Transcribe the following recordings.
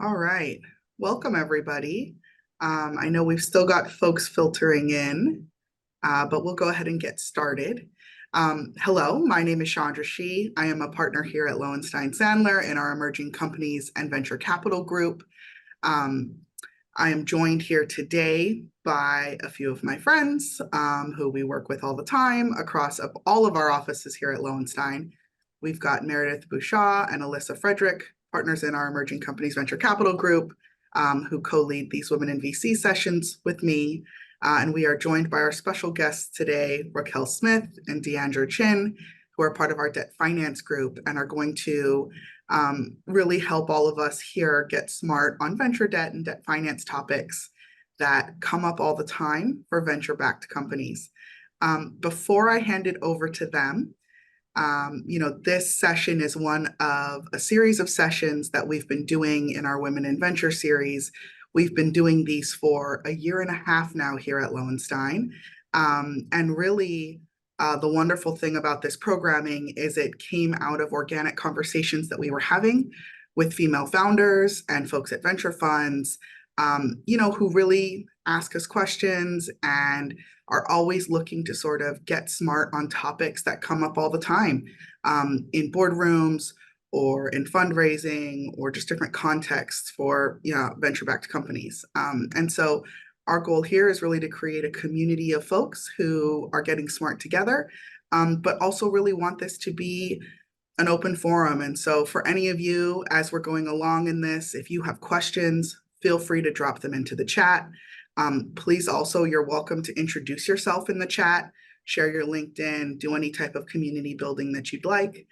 All right. Welcome, everybody. I know we've still got folks filtering in, but we'll go ahead and get started. Hello, my name is Chandra Shih. I am a partner here at Lowenstein Sandler in our Emerging Companies and Venture Capital Group. Um, I am joined here today by a few of my friends who we work with all the time across all of our offices here at Lowenstein. We've got Meredith Beuchaw and Alyssa Frederick, partners in our Emerging Companies Venture Capital Group, who co-lead these Women in VC sessions with me. And we are joined by our special guests today, Raquel Smith and Deangeor Chin, who are part of our debt finance group and are going to really help all of us here get smart on venture debt and debt finance topics that come up all the time for venture-backed companies. Before I hand it over to them, this session is one of a series of sessions that we've been doing in our Women in Venture series. We've been doing these for a year and a half now here at Lowenstein. And really, the wonderful thing about this programming is it came out of organic conversations that we were having with female founders and folks at venture funds, who really ask us questions and are always looking to sort of get smart on topics that come up all the time in boardrooms or in fundraising or just different contexts for venture-backed companies. And so our goal here is really to create a community of folks who are getting smart together, but also really want this to be an open forum. And so for any of you, as we're going along in this, if you have questions, feel free to drop them into the chat. Please also, you're welcome to introduce yourself in the chat, share your LinkedIn, do any type of community building that you'd like.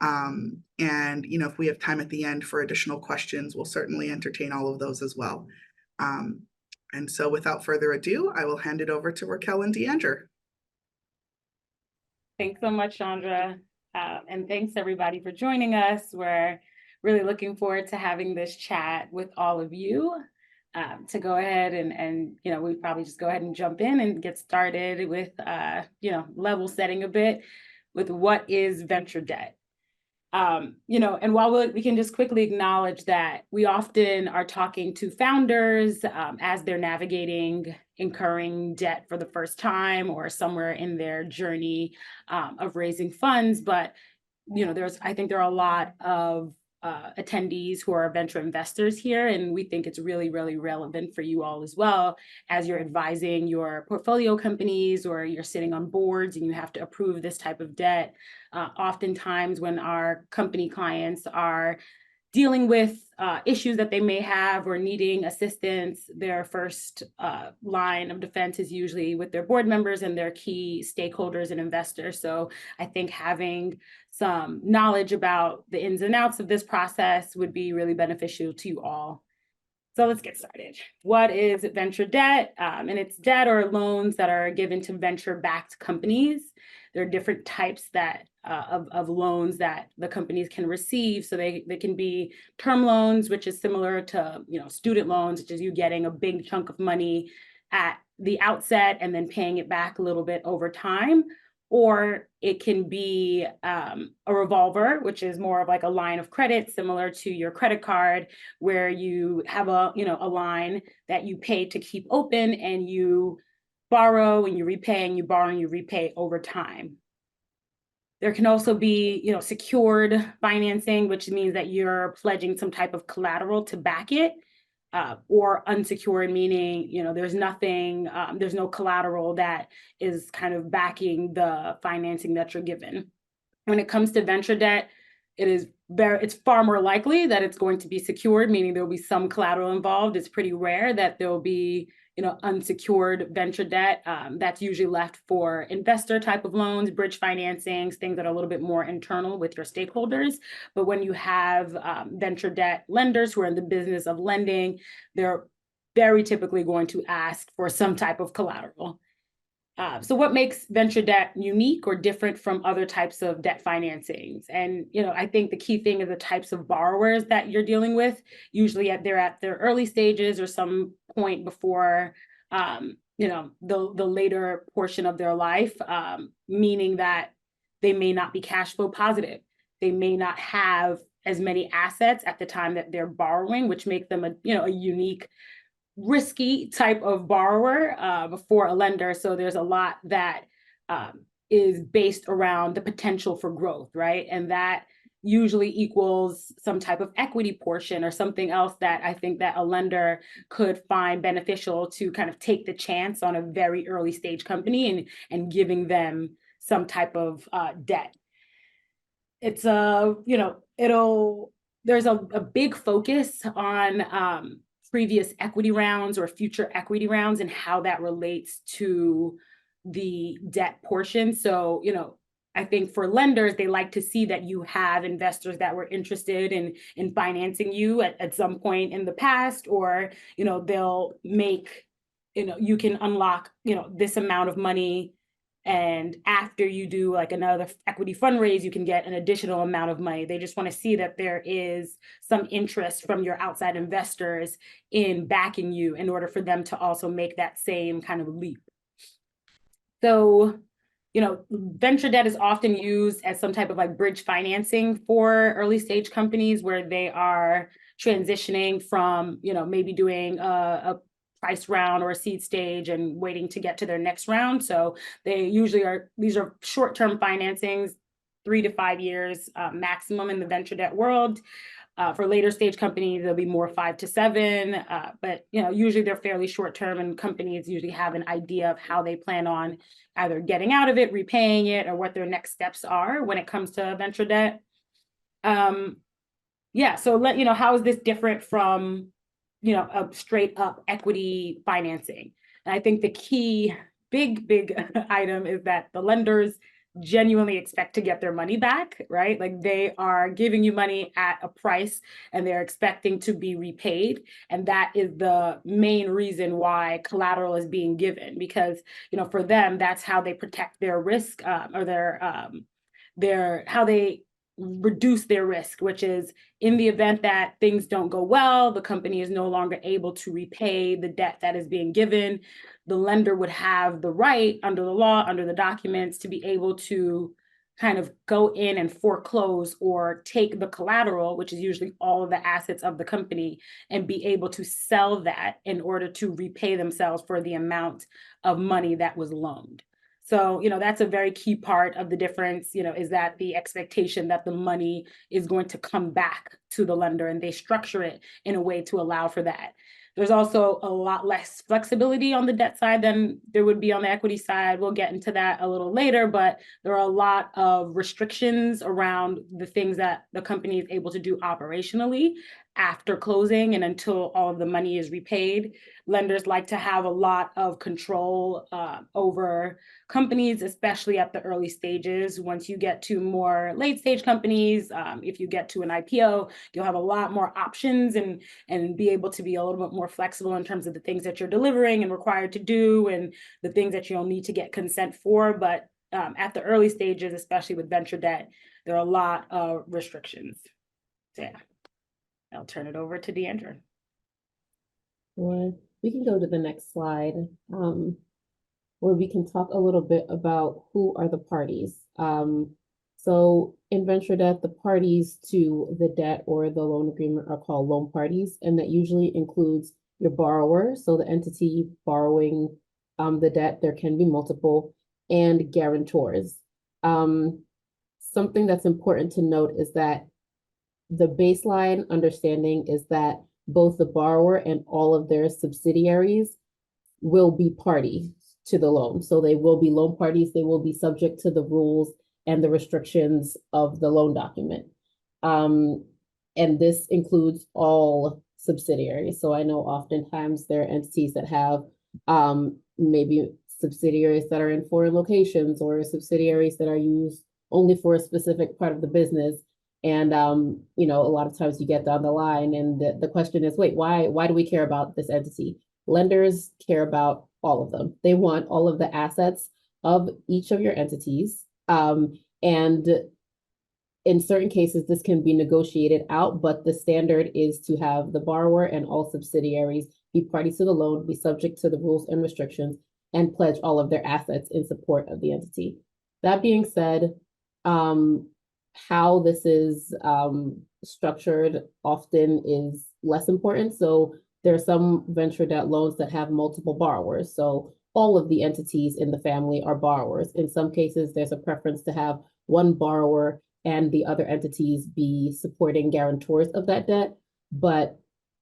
And, if we have time at the end for additional questions, we'll certainly entertain all of those as well. And so without further ado, I will hand it over to Raquel and Deangeor. Thanks so much, Chandra. And thanks everybody for joining us. We're really looking forward to having this chat with all of you. To go ahead and we probably just go ahead and jump in and get started with, level setting a bit with what is venture debt. And while we can just quickly acknowledge that we often are talking to founders as they're navigating incurring debt for the first time or somewhere in their journey of raising funds. But, I think there are a lot of attendees who are venture investors here, and we think it's really, really relevant for you all as well as you're advising your portfolio companies or you're sitting on boards and you have to approve this type of debt. Oftentimes when our company clients are dealing with issues that they may have or needing assistance, their first line of defense is usually with their board members and their key stakeholders and investors. So I think having some knowledge about the ins and outs of this process would be really beneficial to you all. So let's get started. What is venture debt? And it's debt or loans that are given to venture-backed companies. There are different types of loans that the companies can receive. So they can be term loans, which is similar to student loans, which is you getting a big chunk of money at the outset and then paying it back a little bit over time. Or it can be a revolver, which is more of like a line of credit, similar to your credit card, where you have a line that you pay to keep open and you borrow and you repay and you borrow and you repay over time. There can also be, secured financing, which means that you're pledging some type of collateral to back it. Or unsecured, meaning, there's nothing, there's no collateral that is kind of backing the financing that you're given. When it comes to venture debt, it's far more likely that it's going to be secured, meaning there'll be some collateral involved. It's pretty rare that there'll be, unsecured venture debt. That's usually left for investor type of loans, bridge financings, things that are a little bit more internal with your stakeholders. But when you have venture debt lenders who are in the business of lending, they're very typically going to ask for some type of collateral. So what makes venture debt unique or different from other types of debt financings? And, I think the key thing is the types of borrowers that you're dealing with. Usually they're at their early stages or some point before, the later portion of their life, meaning that they may not be cash flow positive. They may not have as many assets at the time that they're borrowing, which make them a unique, risky type of borrower for a lender. So there's a lot that is based around the potential for growth, right? And that usually equals some type of equity portion or something else that I think that a lender could find beneficial to kind of take the chance on a very early stage company and giving them some type of debt. It's there's a big focus on previous equity rounds or future equity rounds and how that relates to the debt portion. So, I think for lenders, they like to see that you have investors that were interested in financing you at some point in the past, or, they'll make, you can unlock, this amount of money. And after you do like another equity fundraise, you can get an additional amount of money. They just want to see that there is some interest from your outside investors in backing you in order for them to also make that same kind of leap. So, venture debt is often used as some type of like bridge financing for early stage companies where they are transitioning from, maybe doing a price round or a seed stage and waiting to get to their next round. So they usually these are short-term financings, 3 to 5 years maximum in the venture debt world. For later stage companies, there'll be more 5 to 7, but usually they're fairly short term, and companies usually have an idea of how they plan on either getting out of it, repaying it, or what their next steps are when it comes to venture debt. So how is this different from a straight up equity financing? And I think the key big item is that the lenders genuinely expect to get their money back, right? Like they are giving you money at a price and they're expecting to be repaid. And that is the main reason why collateral is being given, because, for them, that's how they protect their risk or how they reduce their risk, which is in the event that things don't go well, the company is no longer able to repay the debt that is being given. The lender would have the right under the law, under the documents, to be able to kind of go in and foreclose or take the collateral, which is usually all of the assets of the company, and be able to sell that in order to repay themselves for the amount of money that was loaned. So, that's a very key part of the difference, is that the expectation that the money is going to come back to the lender, and they structure it in a way to allow for that. There's also a lot less flexibility on the debt side than there would be on the equity side. We'll get into that a little later, but there are a lot of restrictions around the things that the company is able to do operationally after closing and until all of the money is repaid. Lenders like to have a lot of control over companies, especially at the early stages. Once you get to more late stage companies, if you get to an IPO, you'll have a lot more options and be able to be a little bit more flexible in terms of the things that you're delivering and required to do and the things that you'll need to get consent for. But at the early stages, especially with venture debt, there are a lot of restrictions. So yeah, I'll turn it over to Deangeor. Well, we can go to the next slide, where we can talk a little bit about who are the parties. So in venture debt, the parties to the debt or the loan agreement are called loan parties, and that usually includes your borrower, so the entity borrowing the debt. There can be multiple, and guarantors. Something that's important to note is that the baseline understanding is that both the borrower and all of their subsidiaries will be parties to the loan. So they will be loan parties. They will be subject to the rules and the restrictions of the loan document. And this includes all subsidiaries. So I know oftentimes there are entities that have maybe subsidiaries that are in foreign locations or subsidiaries that are used only for a specific part of the business. And, a lot of times you get down the line and the question is, wait, why do we care about this entity? Lenders care about all of them. They want all of the assets of each of your entities. And in certain cases, this can be negotiated out, but the standard is to have the borrower and all subsidiaries be parties to the loan, be subject to the rules and restrictions, and pledge all of their assets in support of the entity. That being said, how this is structured often is less important. So there are some venture debt loans that have multiple borrowers. So all of the entities in the family are borrowers. In some cases, there's a preference to have one borrower and the other entities be supporting guarantors of that debt. But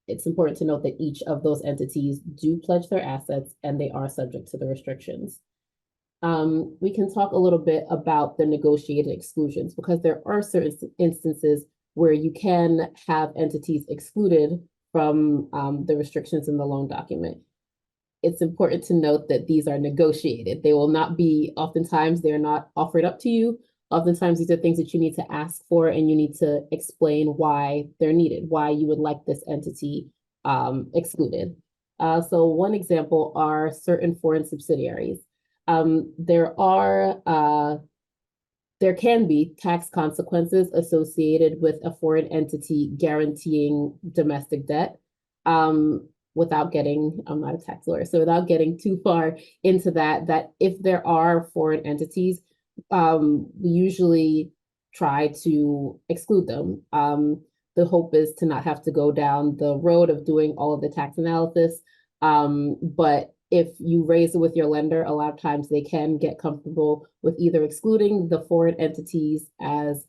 it's important to note that each of those entities do pledge their assets and they are subject to the restrictions. We can talk a little bit about the negotiated exclusions because there are certain instances where you can have entities excluded from the restrictions in the loan document. It's important to note that these are negotiated. They will not be, oftentimes they're not offered up to you. Oftentimes these are things that you need to ask for and you need to explain why they're needed, why you would like this entity excluded. So one example are certain foreign subsidiaries. There can be tax consequences associated with a foreign entity guaranteeing domestic debt. Without getting, I'm not a tax lawyer, so without getting too far into that if there are foreign entities, we usually try to exclude them. The hope is to not have to go down the road of doing all of the tax analysis. But if you raise it with your lender, a lot of times they can get comfortable with either excluding the foreign entities as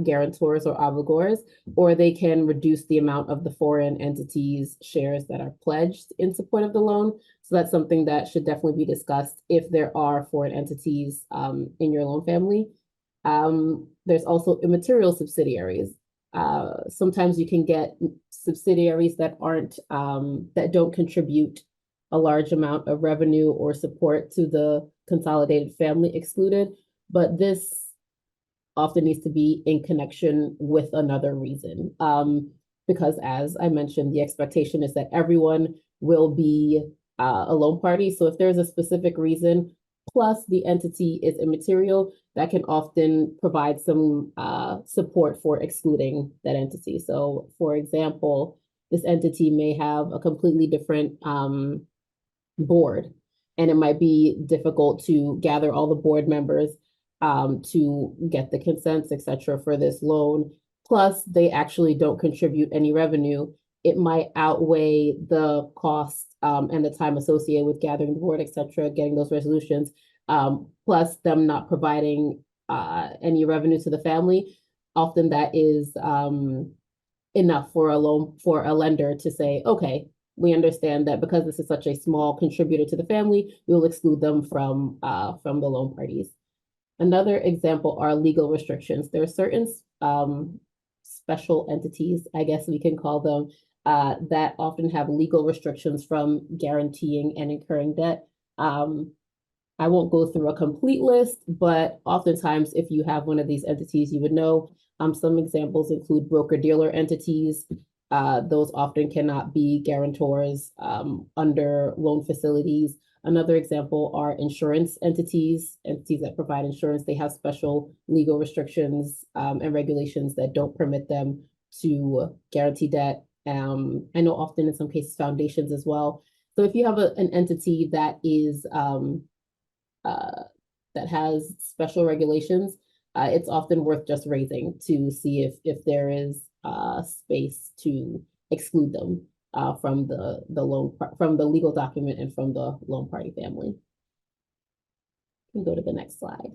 guarantors or obligors, or they can reduce the amount of the foreign entities' shares that are pledged in support of the loan. So that's something that should definitely be discussed if there are foreign entities in your loan family. There's also immaterial subsidiaries. Sometimes you can get subsidiaries that aren't that don't contribute a large amount of revenue or support to the consolidated family excluded, but this often needs to be in connection with another reason. Because as I mentioned, the expectation is that everyone will be a loan party. So if there's a specific reason, plus the entity is immaterial, that can often provide some support for excluding that entity. So for example, this entity may have a completely different board, and it might be difficult to gather all the board members to get the consents, etc., for this loan. Plus, they actually don't contribute any revenue. It might outweigh the cost and the time associated with gathering the board, etc., getting those resolutions, plus them not providing any revenue to the family. Often that is enough for a lender to say, okay, we understand that because this is such a small contributor to the family, we will exclude them from the loan parties. Another example are legal restrictions. There are certain special entities, I guess we can call them, that often have legal restrictions from guaranteeing and incurring debt. I won't go through a complete list, but oftentimes if you have one of these entities, you would know. Some examples include broker-dealer entities. Those often cannot be guarantors under loan facilities. Another example are insurance entities that provide insurance. They have special legal restrictions and regulations that don't permit them to guarantee debt. I know often in some cases foundations as well. So if you have an entity that is that has special regulations, it's often worth just raising to see if there is space to exclude them from the legal document and from the loan party family. You can go to the next slide.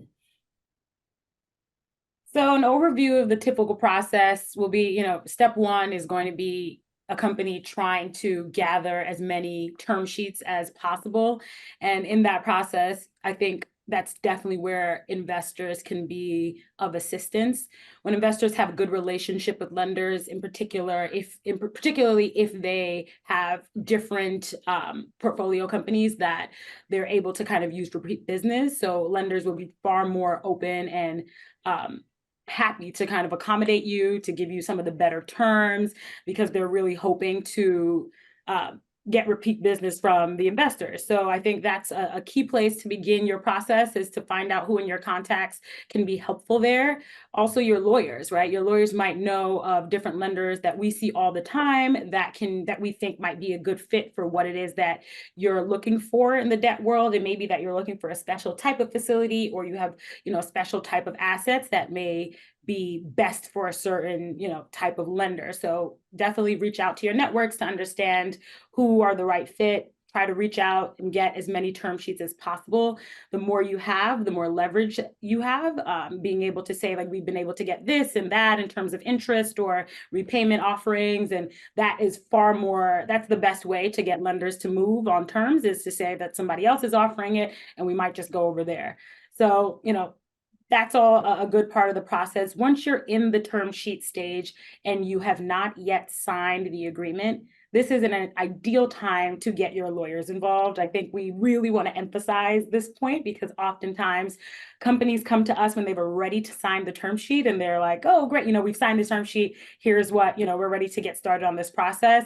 So an overview of the typical process will be, step one is going to be a company trying to gather as many term sheets as possible. And in that process, I think that's definitely where investors can be of assistance. When investors have a good relationship with lenders, particularly if they have different portfolio companies that they're able to kind of use repeat business. So lenders will be far more open and happy to kind of accommodate you, to give you some of the better terms, because they're really hoping to get repeat business from the investors. So I think that's a key place to begin your process, is to find out who in your contacts can be helpful there. Also your lawyers, right? Your lawyers might know of different lenders that we see all the time that we think might be a good fit for what it is that you're looking for in the debt world. It may be that you're looking for a special type of facility, or you have, a special type of assets that may be best for a certain, type of lender. So definitely reach out to your networks to understand who are the right fit. Try to reach out and get as many term sheets as possible. The more you have, the more leverage you have, being able to say, like, we've been able to get this and that in terms of interest or repayment offerings. And that is that's the best way to get lenders to move on terms, is to say that somebody else is offering it and we might just go over there. So, that's all a good part of the process. Once you're in the term sheet stage and you have not yet signed the agreement, this is an ideal time to get your lawyers involved. I think we really want to emphasize this point, because oftentimes companies come to us when they were ready to sign the term sheet and they're like, oh, great, we've signed this term sheet. Here's what, we're ready to get started on this process.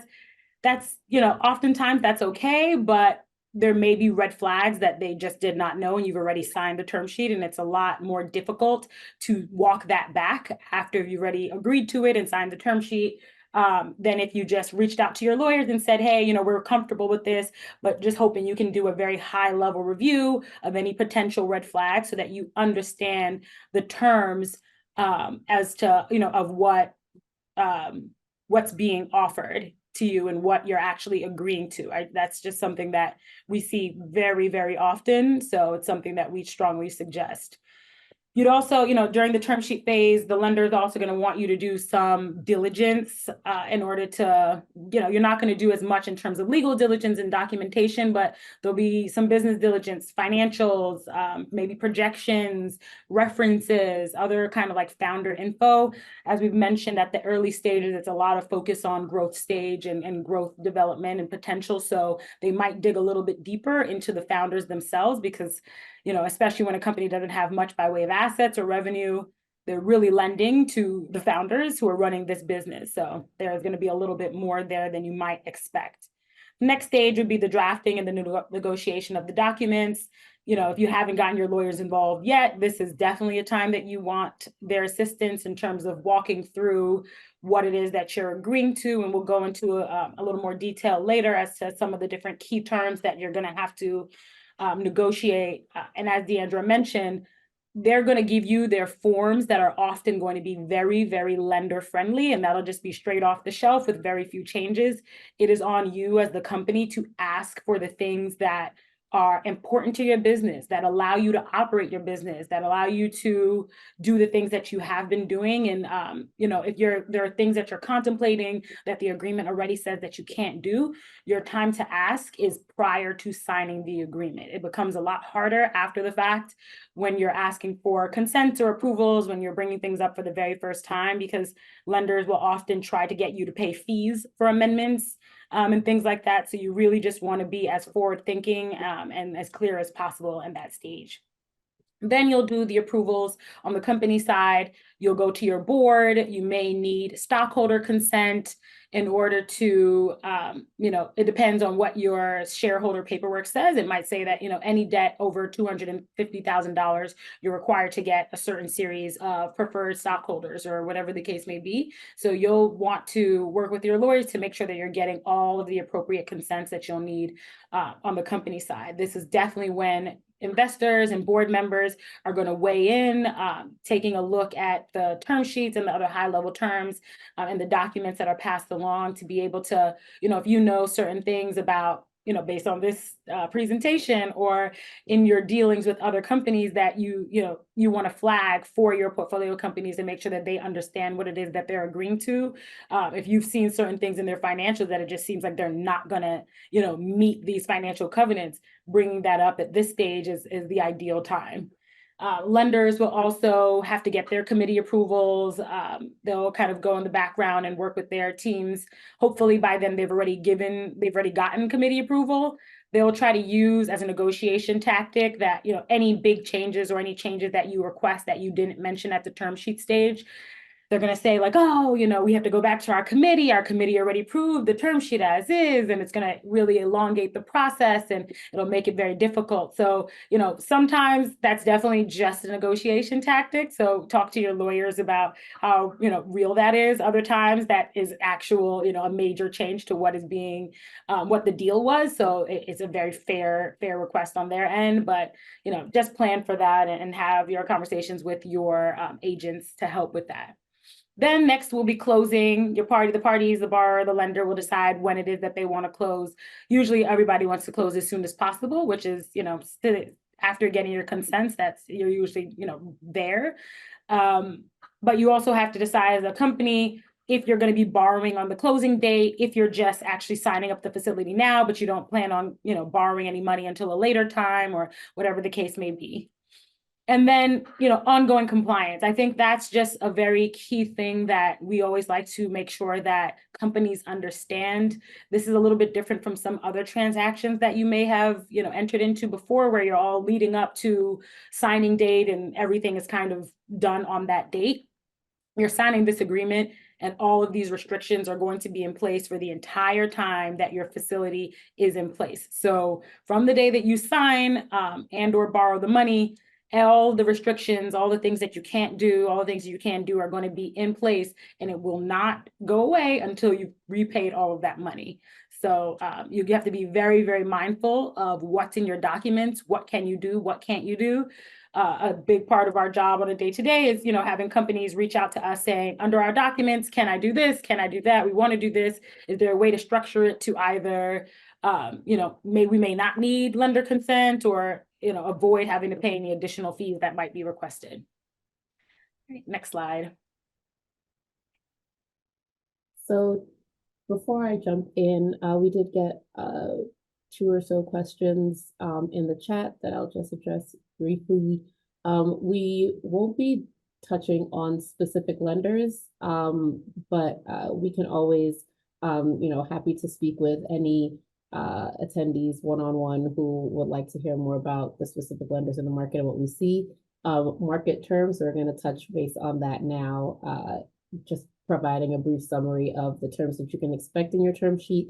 That's, oftentimes that's okay, but there may be red flags that they just did not know, and you've already signed the term sheet, and it's a lot more difficult to walk that back after you've already agreed to it and signed the term sheet, than if you just reached out to your lawyers and said, hey, we're comfortable with this, but just hoping you can do a very high level review of any potential red flags so that you understand the terms, as to, of what's being offered to you and what you're actually agreeing to. That's just something that we see very, very often. So it's something that we strongly suggest. You'd also, during the term sheet phase, the lender is also going to want you to do some diligence, in order to, you're not going to do as much in terms of legal diligence and documentation, but there'll be some business diligence, financials, maybe projections, references, other kind of like founder info. As we've mentioned, at the early stages, it's a lot of focus on growth stage and growth development and potential. So they might dig a little bit deeper into the founders themselves, because especially when a company doesn't have much by way of assets or revenue, they're really lending to the founders who are running this business. So there's going to be a little bit more there than you might expect. Next stage would be the drafting and the negotiation of the documents. If you haven't gotten your lawyers involved yet, this is definitely a time that you want their assistance in terms of walking through what it is that you're agreeing to. And we'll go into a little more detail later as to some of the different key terms that you're going to have to negotiate. And as Deandra mentioned, they're going to give you their forms that are often going to be very, very lender friendly, and that'll just be straight off the shelf with very few changes. It is on you as the company to ask for the things that are important to your business, that allow you to operate your business, that allow you to do the things that you have been doing. And, if there are things that you're contemplating that the agreement already says that you can't do, your time to ask is prior to signing the agreement. It becomes a lot harder after the fact when you're asking for consents or approvals, when you're bringing things up for the very first time, because lenders will often try to get you to pay fees for amendments, and things like that. So you really just want to be as forward thinking, and as clear as possible in that stage. Then you'll do the approvals on the company side. You'll go to your board. You may need stockholder consent in order to, it depends on what your shareholder paperwork says. It might say that, any debt over $250,000, you're required to get a certain series of preferred stockholders or whatever the case may be. So you'll want to work with your lawyers to make sure that you're getting all of the appropriate consents that you'll need on the company side. This is definitely when investors and board members are going to weigh in, taking a look at the term sheets and the other high-level terms, and the documents that are passed along, to be able to, if certain things about, based on this presentation or in your dealings with other companies that you want to flag for your portfolio companies and make sure that they understand what it is that they're agreeing to. If you've seen certain things in their financials that it just seems like they're not going to, meet these financial covenants, bringing that up at this stage is the ideal time. Lenders will also have to get their committee approvals. They'll kind of go in the background and work with their teams. Hopefully by then they've already gotten committee approval. They'll try to use as a negotiation tactic that, any big changes or any changes that you request that you didn't mention at the term sheet stage, they're going to say like, oh, we have to go back to our committee. Our committee already approved the term sheet as is, and it's going to really elongate the process and it'll make it very difficult. So, sometimes that's definitely just a negotiation tactic. So talk to your lawyers about how, real that is. Other times that is actual, a major change to what is being, what the deal was. So it's a very fair request on their end, but, just plan for that and have your conversations with your agents to help with that. Then next will be closing. The parties, the borrower, the lender will decide when it is that they want to close. Usually everybody wants to close as soon as possible, which is, after getting your consents, you're usually, there. But you also have to decide as a company if you're going to be borrowing on the closing date, if you're just actually signing up the facility now, but you don't plan on, borrowing any money until a later time or whatever the case may be. And then, ongoing compliance. I think that's just a very key thing that we always like to make sure that companies understand. This is a little bit different from some other transactions that you may have, entered into before, where you're all leading up to signing date and everything is kind of done on that date. You're signing this agreement and all of these restrictions are going to be in place for the entire time that your facility is in place. So from the day that you sign and or borrow the money, all the restrictions, all the things that you can't do, all the things you can do are going to be in place, and it will not go away until you've repaid all of that money. So you have to be very, very mindful of what's in your documents, what can you do, what can't you do. A big part of our job on a day-to-day is, having companies reach out to us saying, under our documents, can I do this? Can I do that? We want to do this. Is there a way to structure it to either, we may not need lender consent or, avoid having to pay any additional fees that might be requested. Right, next slide. So before I jump in, we did get 2 or so questions in the chat that I'll just address briefly. We won't be touching on specific lenders, but we can always, happy to speak with any attendees one-on-one who would like to hear more about the specific lenders in the market and what we see. Market terms, we're going to touch base on that now, just providing a brief summary of the terms that you can expect in your term sheet.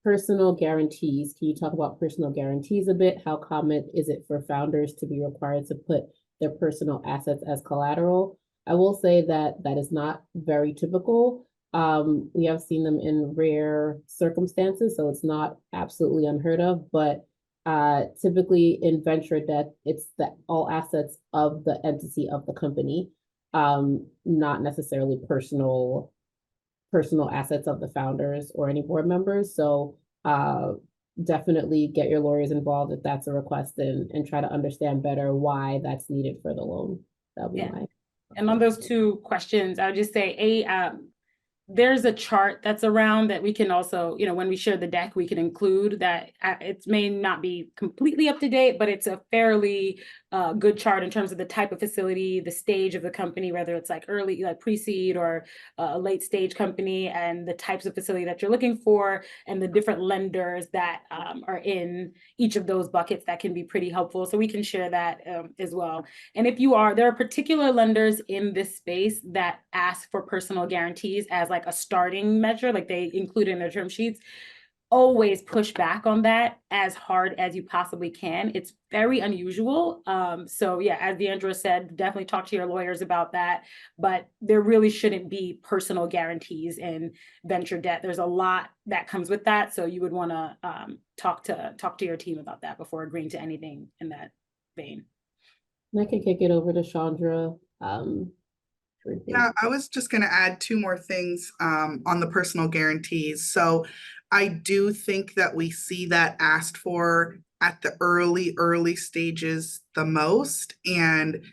Personal guarantees. Can you talk about personal guarantees a bit? How common is it for founders to be required to put their personal assets as collateral? I will say that that is not very typical. We have seen them in rare circumstances, so it's not absolutely unheard of, but typically in venture debt, it's all assets of the entity of the company, not necessarily personal assets of the founders or any board members. So definitely get your lawyers involved if that's a request and try to understand better why that's needed for the loan. That'll be my. And on those 2 questions, I would just say, there's a chart that's around that we can also, when we share the deck, we can include that. It may not be completely up to date, but it's a fairly good chart in terms of the type of facility, the stage of the company, whether it's like early, like pre-seed or a late stage company, and the types of facility that you're looking for, and the different lenders that are in each of those buckets. That can be pretty helpful. So we can share that as well. And if there are particular lenders in this space that ask for personal guarantees as like a starting measure, like they include in their term sheets. Always push back on that as hard as you possibly can. It's very unusual. So yeah, as Deangeor said, definitely talk to your lawyers about that, but there really shouldn't be personal guarantees in venture debt. There's a lot that comes with that. So you would want to talk to your team about that before agreeing to anything in that vein. And I can kick it over to Chandra. Yeah, I was just going to add 2 more things on the personal guarantees. So I do think that we see that asked for at the early stages the most. And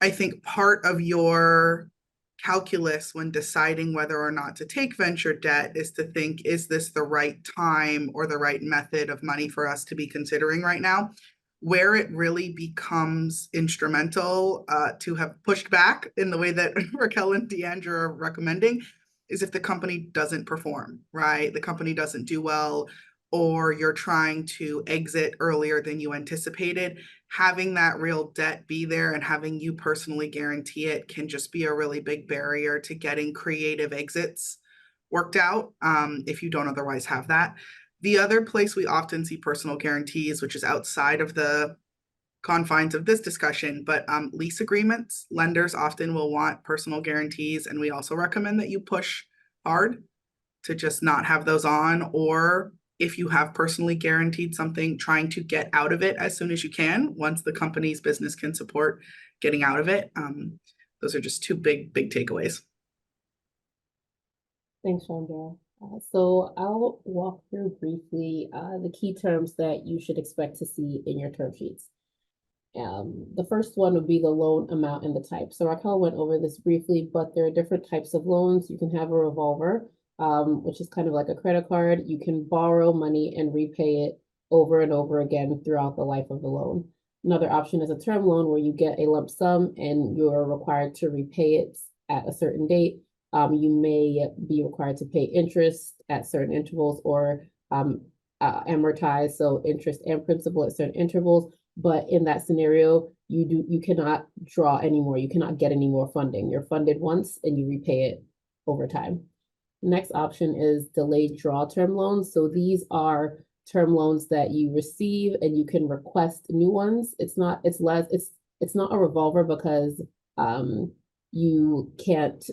I think part of your calculus when deciding whether or not to take venture debt is to think, is this the right time or the right method of money for us to be considering right now? Where it really becomes instrumental to have pushed back in the way that Raquel and Deangeor are recommending is if the company doesn't perform, right? The company doesn't do well, or you're trying to exit earlier than you anticipated, having that real debt be there and having you personally guarantee it can just be a really big barrier to getting creative exits worked out, if you don't otherwise have that. The other place we often see personal guarantees, which is outside of the confines of this discussion, but lease agreements, lenders often will want personal guarantees, and we also recommend that you push hard to just not have those on, or if you have personally guaranteed something, trying to get out of it as soon as you can, once the company's business can support getting out of it. Those are just two big takeaways. Thanks, Chandra. So I'll walk through briefly the key terms that you should expect to see in your term sheets. The first one would be the loan amount and the type. So Raquel went over this briefly, but there are different types of loans. You can have a revolver, which is kind of like a credit card. You can borrow money and repay it over and over again throughout the life of the loan. Another option is a term loan where you get a lump sum and you're required to repay it at a certain date. You may be required to pay interest at certain intervals, or amortize, so interest and principal at certain intervals. But in that scenario, you cannot draw anymore. You cannot get any more funding. You're funded once and you repay it over time. The next option is delayed draw term loans. So these are term loans that you receive and you can request new ones. It's not a revolver because you can't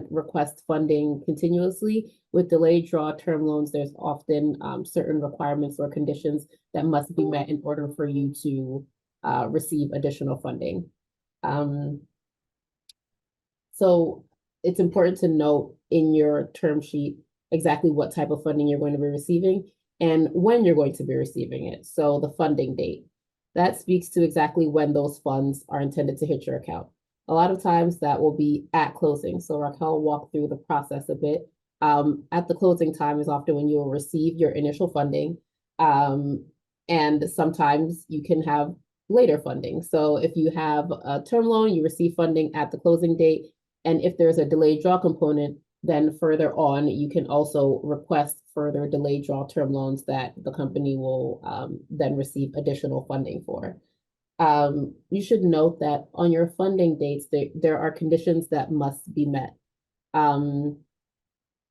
request funding continuously. With delayed draw term loans, there's often certain requirements or conditions that must be met in order for you to receive additional funding. So it's important to note in your term sheet exactly what type of funding you're going to be receiving and when you're going to be receiving it. So the funding date, that speaks to exactly when those funds are intended to hit your account. A lot of times that will be at closing. So Raquel walked through the process a bit. At the closing time is often when you will receive your initial funding. And sometimes you can have later funding. So if you have a term loan, you receive funding at the closing date. And if there's a delayed draw component, then further on, you can also request further delayed draw term loans that the company will then receive additional funding for. You should note that on your funding dates, there are conditions that must be met.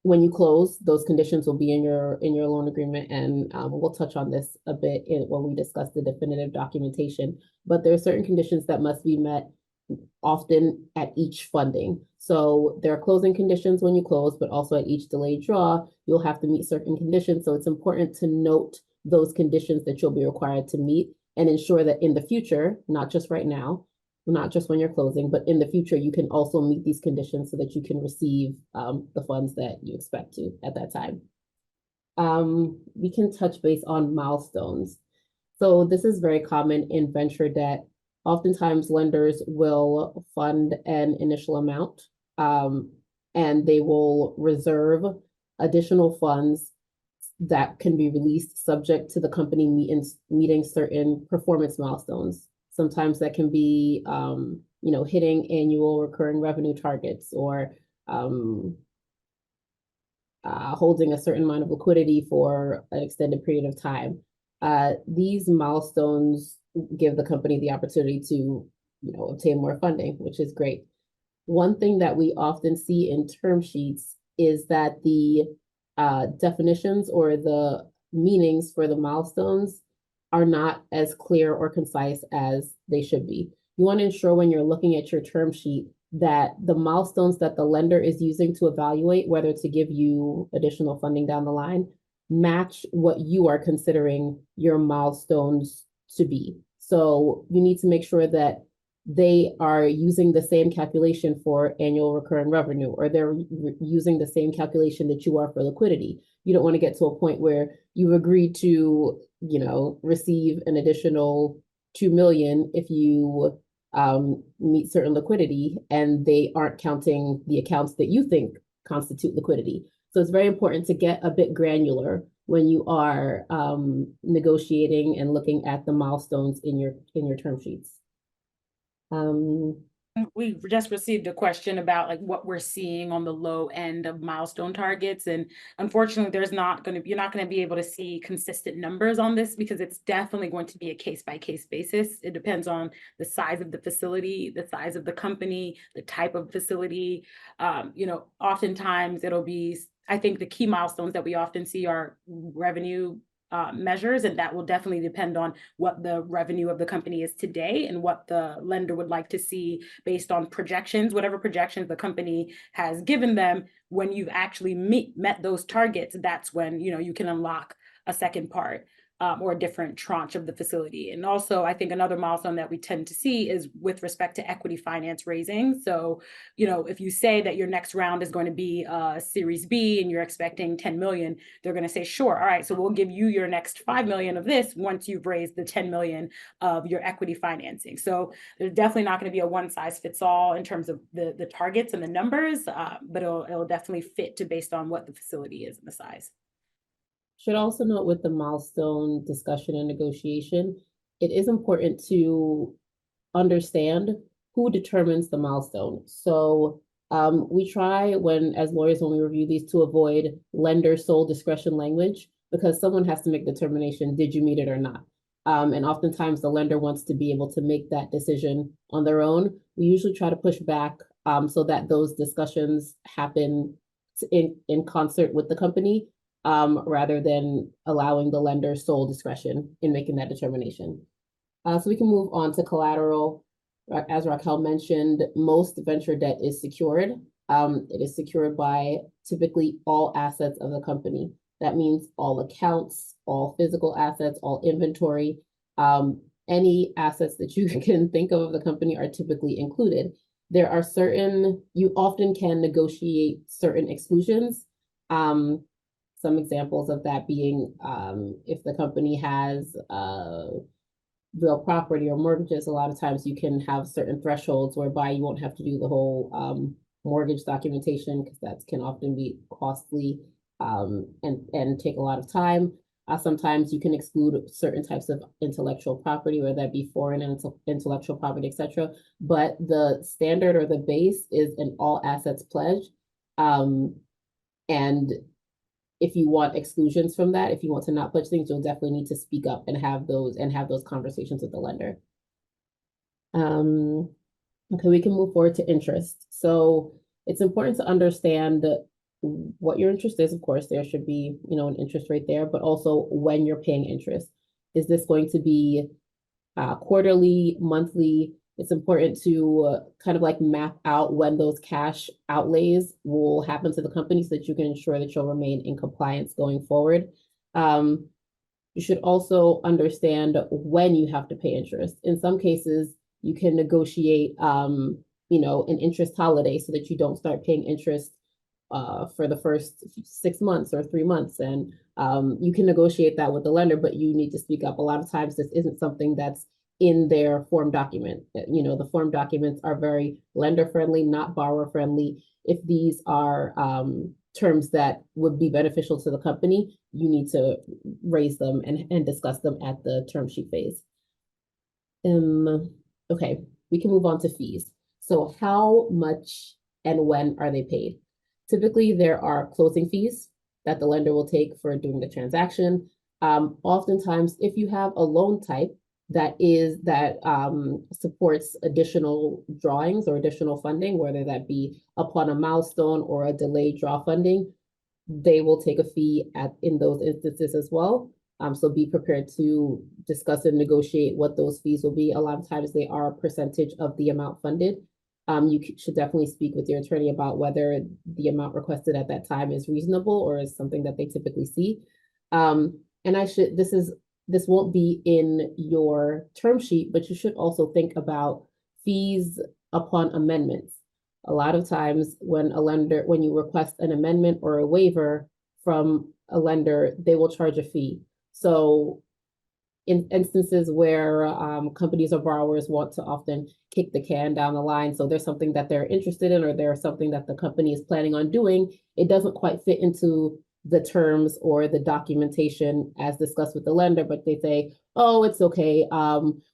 When you close, those conditions will be in your loan agreement, and we'll touch on this a bit when we discuss the definitive documentation. But there are certain conditions that must be met often at each funding. So there are closing conditions when you close, but also at each delayed draw, you'll have to meet certain conditions. So it's important to note those conditions that you'll be required to meet and ensure that in the future, not just right now, not just when you're closing, but in the future, you can also meet these conditions so that you can receive the funds that you expect to at that time. We can touch base on milestones. So this is very common in venture debt. Oftentimes lenders will fund an initial amount and they will reserve additional funds that can be released subject to the company meeting certain performance milestones. Sometimes that can be, hitting annual recurring revenue targets, or holding a certain amount of liquidity for an extended period of time. These milestones give the company the opportunity to, obtain more funding, which is great. One thing that we often see in term sheets is that the definitions or the meanings for the milestones are not as clear or concise as they should be. You want to ensure when you're looking at your term sheet that the milestones that the lender is using to evaluate whether to give you additional funding down the line match what you are considering your milestones to be. So you need to make sure that they are using the same calculation for annual recurring revenue, or they're using the same calculation that you are for liquidity. You don't want to get to a point where you agree to, receive an additional 2 million if you meet certain liquidity, and they aren't counting the accounts that you think constitute liquidity. So it's very important to get a bit granular when you are negotiating and looking at the milestones in your term sheets. We just received a question about like what we're seeing on the low end of milestone targets. And unfortunately, you're not going to be able to see consistent numbers on this because it's definitely going to be a case by case basis. It depends on the size of the facility, the size of the company, the type of facility. Oftentimes it'll be, I think the key milestones that we often see are revenue measures, and that will definitely depend on what the revenue of the company is today and what the lender would like to see based on projections, whatever projections the company has given them. When you've actually met those targets, that's when you can unlock a second part or a different tranche of the facility. And also, I think another milestone that we tend to see is with respect to equity finance raising. So, if you say that your next round is going to be Series B and you're expecting 10 million, they're going to say, sure, all right, so we'll give you your next 5 million of this once you've raised the 10 million of your equity financing. So there's definitely not going to be a one size fits all in terms of the targets and the numbers, but it'll definitely fit to based on what the facility is and the size. Should also note with the milestone discussion and negotiation, it is important to understand who determines the milestone. So we try as lawyers, when we review these, to avoid lender sole discretion language, because someone has to make the determination, did you meet it or not? And oftentimes the lender wants to be able to make that decision on their own. We usually try to push back so that those discussions happen in concert with the company, rather than allowing the lender sole discretion in making that determination. So we can move on to collateral. As Raquel mentioned, most venture debt is secured. It is secured by typically all assets of the company. That means all accounts, all physical assets, all inventory. Any assets that you can think of the company are typically included. There are you often can negotiate certain exclusions. Some examples of that being if the company has real property or mortgages, a lot of times you can have certain thresholds whereby you won't have to do the whole mortgage documentation, because that can often be costly and take a lot of time. Sometimes you can exclude certain types of intellectual property, whether that be foreign intellectual property, etc. But the standard or the base is an all assets pledge. And if you want exclusions from that, if you want to not pledge things, you'll definitely need to speak up and have those conversations with the lender. Okay, we can move forward to interest. So it's important to understand what your interest is. Of course, there should be, an interest rate there, but also when you're paying interest. Is this going to be quarterly, monthly? It's important to kind of like map out when those cash outlays will happen to the company so that you can ensure that you'll remain in compliance going forward. You should also understand when you have to pay interest. In some cases, you can negotiate, an interest holiday so that you don't start paying interest for the first 6 months or 3 months. And you can negotiate that with the lender, but you need to speak up. A lot of times this isn't something that's in their form document. The form documents are very lender friendly, not borrower friendly. If these are terms that would be beneficial to the company, you need to raise them and discuss them at the term sheet phase. Okay, we can move on to fees. So how much and when are they paid? Typically, there are closing fees that the lender will take for doing the transaction. Oftentimes, if you have a loan type that supports additional drawings or additional funding, whether that be upon a milestone or a delayed draw funding, they will take a fee in those instances as well. So be prepared to discuss and negotiate what those fees will be. A lot of times they are a percentage of the amount funded. You should definitely speak with your attorney about whether the amount requested at that time is reasonable or is something that they typically see. This won't be in your term sheet, but you should also think about fees upon amendments. A lot of times when you request an amendment or a waiver from a lender, they will charge a fee. So in instances where companies or borrowers want to often kick the can down the line, so there's something that they're interested in or there's something that the company is planning on doing, it doesn't quite fit into the terms or the documentation as discussed with the lender, but they say, oh, it's okay.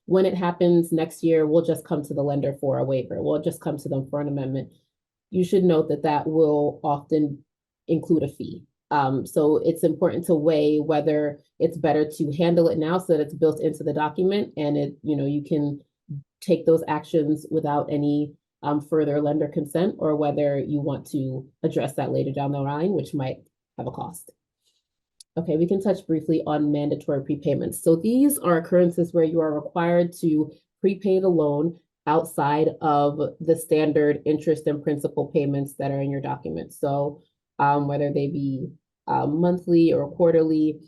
When it happens next year, we'll just come to the lender for a waiver. We'll just come to them for an amendment. You should note that that will often include a fee. So it's important to weigh whether it's better to handle it now so that it's built into the document and you can take those actions without any further lender consent, or whether you want to address that later down the line, which might have a cost. Okay, we can touch briefly on mandatory prepayments. So these are occurrences where you are required to prepay the loan outside of the standard interest and principal payments that are in your document. So whether they be monthly or quarterly,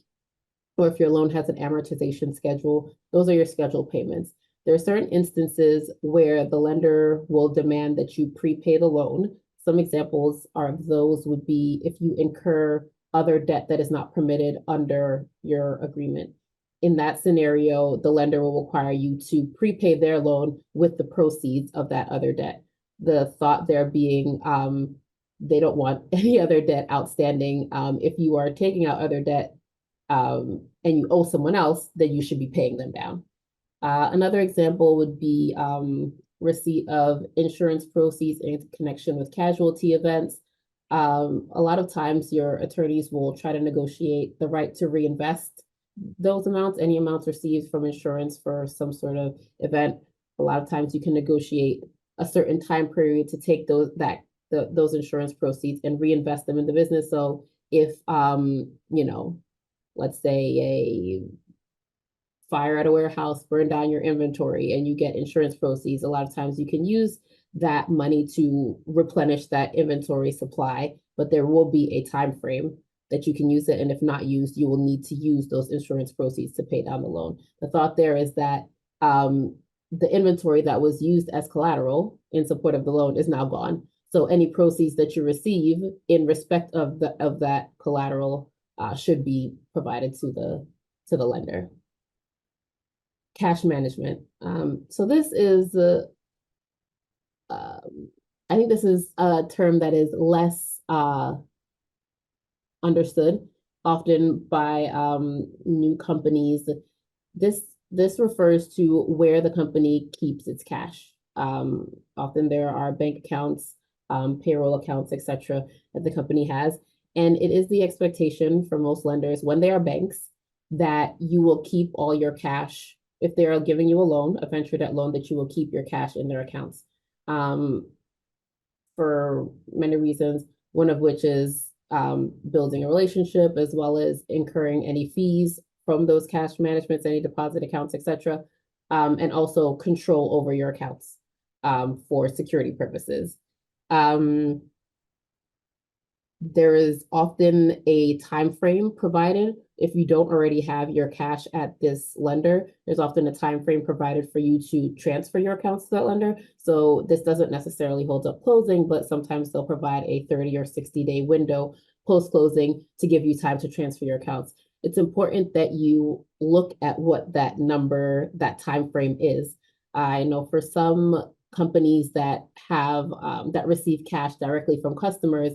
or if your loan has an amortization schedule, those are your scheduled payments. There are certain instances where the lender will demand that you prepay the loan. Some examples of those would be if you incur other debt that is not permitted under your agreement. In that scenario, the lender will require you to prepay their loan with the proceeds of that other debt. The thought there being they don't want any other debt outstanding. If you are taking out other debt and you owe someone else, then you should be paying them down. Another example would be receipt of insurance proceeds in connection with casualty events. A lot of times your attorneys will try to negotiate the right to reinvest those amounts, any amounts received from insurance for some sort of event. A lot of times you can negotiate a certain time period to take those insurance proceeds and reinvest them in the business. So if let's say a fire at a warehouse burned down your inventory and you get insurance proceeds, a lot of times you can use that money to replenish that inventory supply, but there will be a time frame that you can use it, and if not used, you will need to use those insurance proceeds to pay down the loan. The thought there is that the inventory that was used as collateral in support of the loan is now gone. So any proceeds that you receive in respect of that collateral should be provided to the lender. Cash management. So this is I think this is a term that is less understood often by new companies. This refers to where the company keeps its cash. Often there are bank accounts, payroll accounts, etc., that the company has. And it is the expectation for most lenders, when they are banks, that you will keep all your cash. If they are giving you a loan, a venture debt loan, that you will keep your cash in their accounts. For many reasons, one of which is building a relationship, as well as incurring any fees from those cash managements, any deposit accounts, etc., and also control over your accounts for security purposes. There is often a time frame provided. If you don't already have your cash at this lender, there's often a time frame provided for you to transfer your accounts to that lender. So this doesn't necessarily hold up closing, but sometimes they'll provide a 30 or 60-day window post-closing to give you time to transfer your accounts. It's important that you look at what that number, that time frame is. I know for some companies that have that receive cash directly from customers,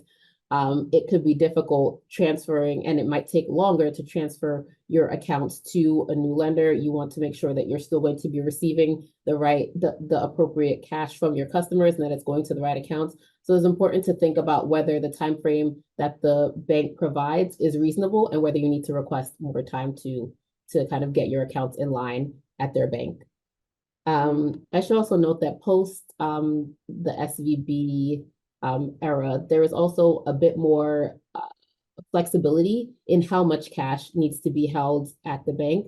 it could be difficult transferring, and it might take longer to transfer your accounts to a new lender. You want to make sure that you're still going to be receiving the appropriate cash from your customers and that it's going to the right accounts. So it's important to think about whether the time frame that the bank provides is reasonable and whether you need to request more time to kind of get your accounts in line at their bank. I should also note that post the SVB era, there is also a bit more flexibility in how much cash needs to be held at the bank.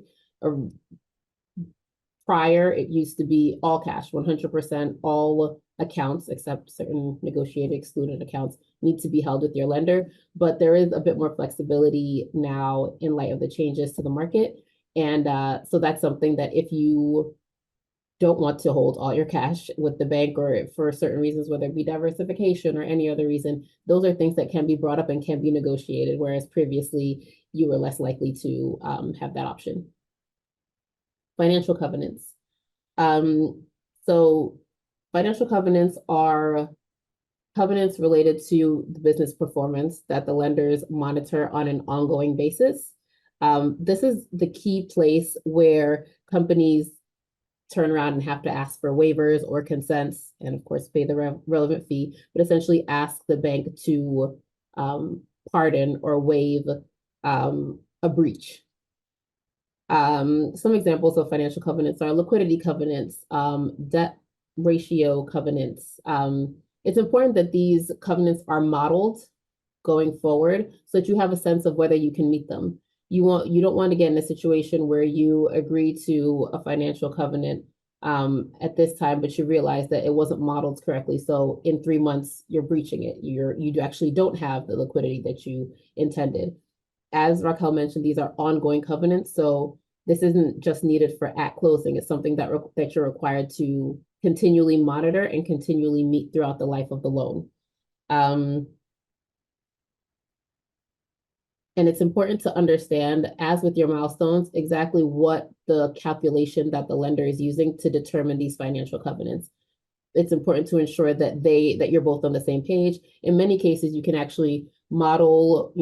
Prior, it used to be all cash, 100%, all accounts except certain negotiated excluded accounts need to be held with your lender. But there is a bit more flexibility now in light of the changes to the market. And so that's something that if you don't want to hold all your cash with the bank, or for certain reasons, whether it be diversification or any other reason, those are things that can be brought up and can be negotiated, whereas previously you were less likely to have that option. Financial covenants. So financial covenants are covenants related to the business performance that the lenders monitor on an ongoing basis. This is the key place where companies turn around and have to ask for waivers or consents, and of course pay the relevant fee, but essentially ask the bank to pardon or waive a breach. Some examples of financial covenants are liquidity covenants, debt ratio covenants. It's important that these covenants are modeled going forward so that you have a sense of whether you can meet them. You don't want to get in a situation where you agree to a financial covenant at this time, but you realize that it wasn't modeled correctly. So in 3 months, you're breaching it. You actually don't have the liquidity that you intended. As Raquel mentioned, these are ongoing covenants. So this isn't just needed for at closing. It's something that you're required to continually monitor and continually meet throughout the life of the loan. And it's important to understand, as with your milestones, exactly what the calculation that the lender is using to determine these financial covenants. It's important to ensure that you're both on the same page. In many cases, you can actually model,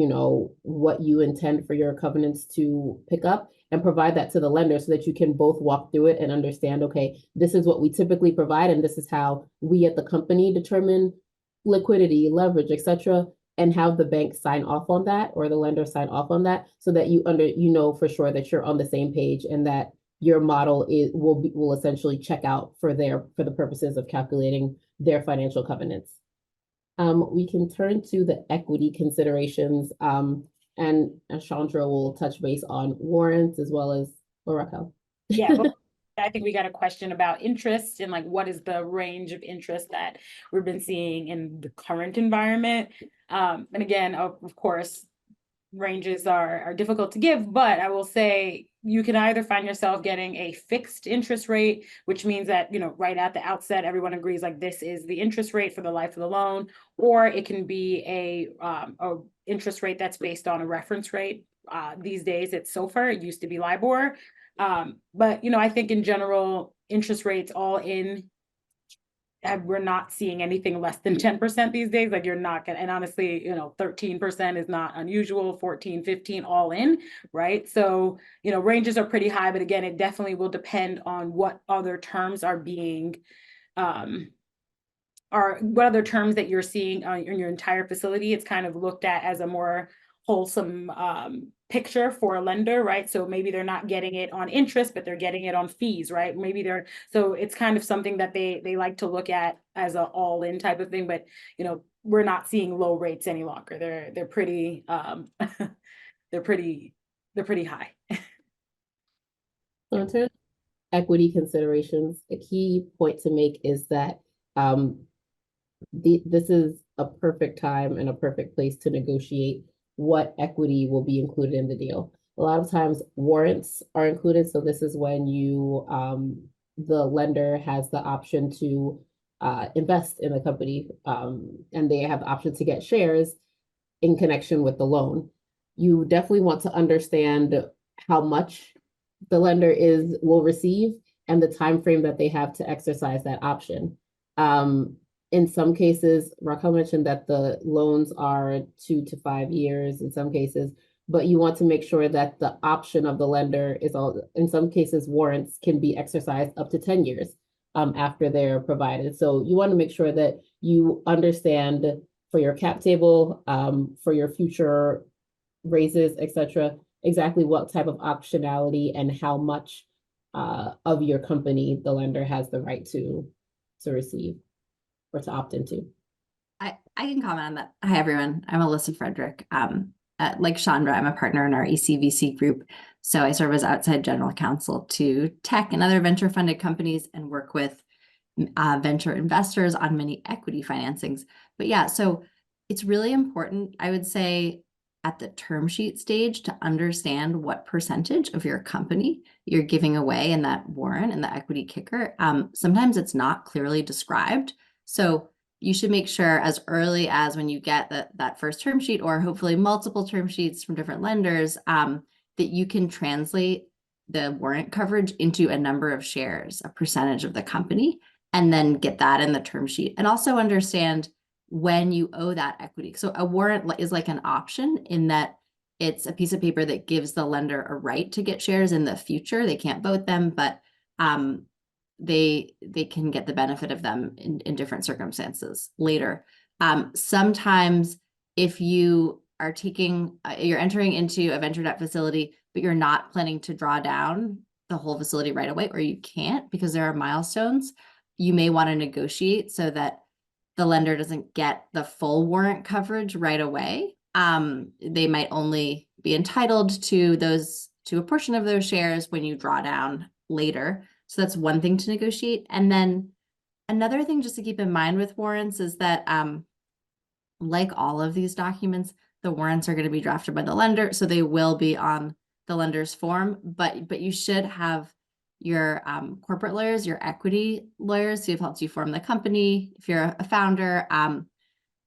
what you intend for your covenants to pick up and provide that to the lender so that you can both walk through it and understand, okay, this is what we typically provide, and this is how we at the company determine liquidity, leverage, etc., and have the bank sign off on that or the lender sign off on that so that you know for sure that you're on the same page and that your model will essentially check out for the purposes of calculating their financial covenants. We can turn to the equity considerations, and Chandra will touch base on warrants as well as Raquel. Yeah, well, I think we got a question about interest and like what is the range of interest that we've been seeing in the current environment. And again, of course, ranges are difficult to give, but I will say you can either find yourself getting a fixed interest rate, which means that, right at the outset, everyone agrees like this is the interest rate for the life of the loan, or it can be a interest rate that's based on a reference rate. These days it's SOFR, it used to be LIBOR. But I think in general, interest rates all in, we're not seeing anything less than 10% these days. Like you're not gonna, and honestly, 13% is not unusual, 14, 15 all in, right? So, ranges are pretty high, but again, it definitely will depend on what other terms are being, or what other terms that you're seeing in your entire facility. It's kind of looked at as a more wholesome picture for a lender, right? So maybe they're not getting it on interest, but they're getting it on fees, right? So it's kind of something that they like to look at as an all-in type of thing, but we're not seeing low rates any longer. They're pretty they're pretty high. So in terms of equity considerations, a key point to make is that this is a perfect time and a perfect place to negotiate what equity will be included in the deal. A lot of times warrants are included. So this is when the lender has the option to invest in the company, and they have the option to get shares in connection with the loan. You definitely want to understand how much the lender will receive and the time frame that they have to exercise that option. In some cases, Raquel mentioned that the loans are 2 to 5 years in some cases, but you want to make sure that the option of the lender is in some cases, warrants can be exercised up to 10 years after they're provided. So you want to make sure that you understand for your cap table, for your future raises, etc., exactly what type of optionality and how much of your company the lender has the right to receive or to opt into. I can comment on that. Hi, everyone. I'm Alyssa Frederick. Like Chandra, I'm a partner in our ECVC group. So I serve as outside general counsel to tech and other venture funded companies and work with venture investors on many equity financings. But yeah, so it's really important, I would say, at the term sheet stage to understand what percentage of your company you're giving away in that warrant and the equity kicker. Sometimes it's not clearly described. So you should make sure as early as when you get that first term sheet, or hopefully multiple term sheets from different lenders, that you can translate the warrant coverage into a number of shares, a percentage of the company, and then get that in the term sheet. And also understand when you owe that equity. So a warrant is like an option in that it's a piece of paper that gives the lender a right to get shares in the future. They can't vote them, but they can get the benefit of them in different circumstances later. Sometimes if you are you're entering into a venture debt facility, but you're not planning to draw down the whole facility right away, or you can't because there are milestones, you may want to negotiate so that the lender doesn't get the full warrant coverage right away. They might only be entitled to a portion of those shares when you draw down later. So that's one thing to negotiate. And then another thing just to keep in mind with warrants is that like all of these documents, the warrants are going to be drafted by the lender, so they will be on the lender's form, but you should have your corporate lawyers, your equity lawyers who have helped you form the company. If you're a founder,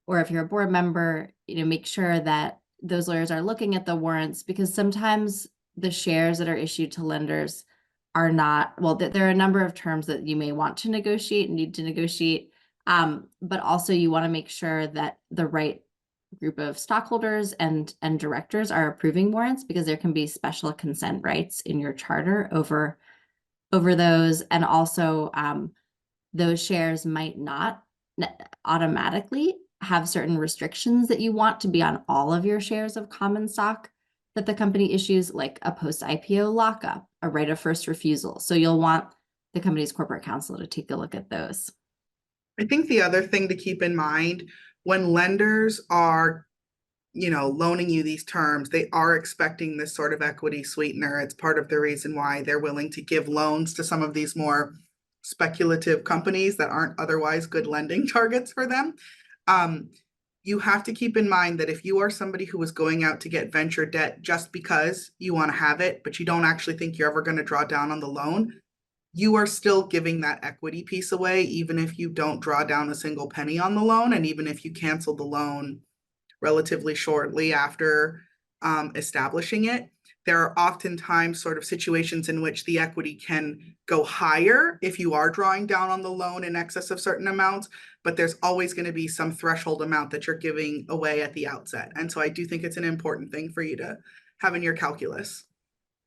or if you're a board member, make sure that those lawyers are looking at the warrants, because sometimes the shares that are issued to lenders are not, well, there are a number of terms that you may want to negotiate and need to negotiate. But also you want to make sure that the right group of stockholders and directors are approving warrants, because there can be special consent rights in your charter over those. And also those shares might not automatically have certain restrictions that you want to be on all of your shares of common stock that the company issues, like a post-IPO lockup, a right of first refusal. So you'll want the company's corporate counsel to take a look at those. I think the other thing to keep in mind when lenders are, loaning you these terms, they are expecting this sort of equity sweetener. It's part of the reason why they're willing to give loans to some of these more speculative companies that aren't otherwise good lending targets for them. You have to keep in mind that if you are somebody who is going out to get venture debt just because you want to have it, but you don't actually think you're ever going to draw down on the loan, you are still giving that equity piece away, even if you don't draw down a single penny on the loan, and even if you cancel the loan relatively shortly after establishing it. There are oftentimes sort of situations in which the equity can go higher if you are drawing down on the loan in excess of certain amounts, but there's always going to be some threshold amount that you're giving away at the outset. And so I do think it's an important thing for you to have in your calculus.